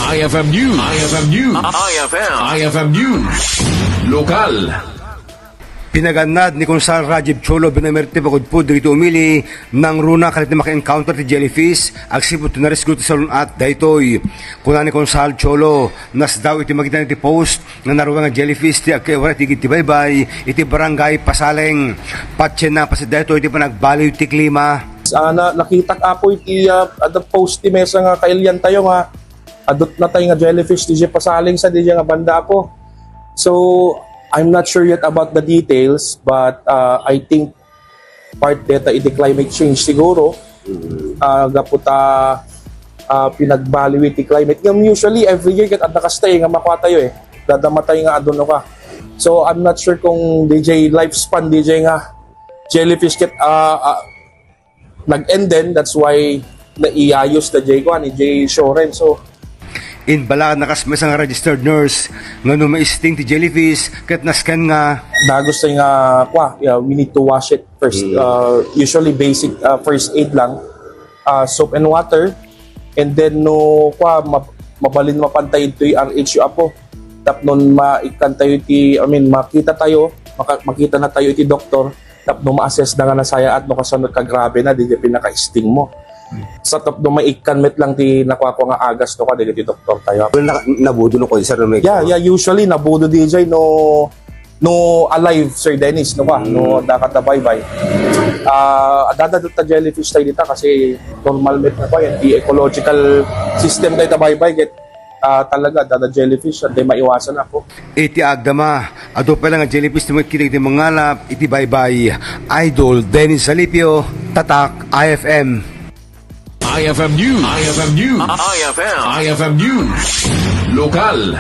IFM News. IFM News. IFM News. Lokal. Pinagannad ni Konsehal Cholo Benemerito Pagudpud dito umili ng runa kalit na maka-encounter ti jellyfish agsipot na rescue ti salon at daytoy kuna ni Konsehal Cholo nas daw iti magitan iti post na naruwa nga jellyfish ti Agkaiwara ti baybay iti barangay Pasaleng patsen na pasid daytoy iti panagbaliw ti klima. Nakita ka po iti adot post ti mesa nga kailyan tayo nga adot na tayo nga jellyfish ti Pasaleng sa di nga banda ako. So I'm not sure yet about the details, but I think part data iti climate change siguro. Gapu ta pinagbaliw iti climate. Usually every year kat nakastay nga makuha tayo dadamatay nga adono ka. So I'm not sure kung DJ lifespan DJ nga jellyfish kat nag-end din. That's why naiayos na J ko ni J Shoren. So In bala nakasmes ang registered nurse nga no maisting ti jellyfish ket nascan nga dagos tay nga we need to wash it first. Usually basic first aid lang, soap and water, and then no mabalin mapantay ito yung RH apo tapnon maikantayo ti makita tayo makita na tayo iti doktor tapno ma-assess na nga nasaya at no kasunod ka grabe na di pinaka-sting mo. Sa top do maikanmet lang ti nakuha ko nga agas no ka di doktor tayo. Nabudo no ko sir no may. Yeah, usually nabudo DJ no alive Sir Dennis no no dakatabaybay. Dadadot ta jellyfish tayo dita kasi normal met na pa yan di ecological system tayo tabaybay get talaga dada jellyfish at di maiwasan ako. Iti agdama ado pa lang nga jellyfish ti makita iti mangalap iti baybay Idol Dennis Salipio Tatak IFM. IFM News. IFM News. IFM News. Lokal.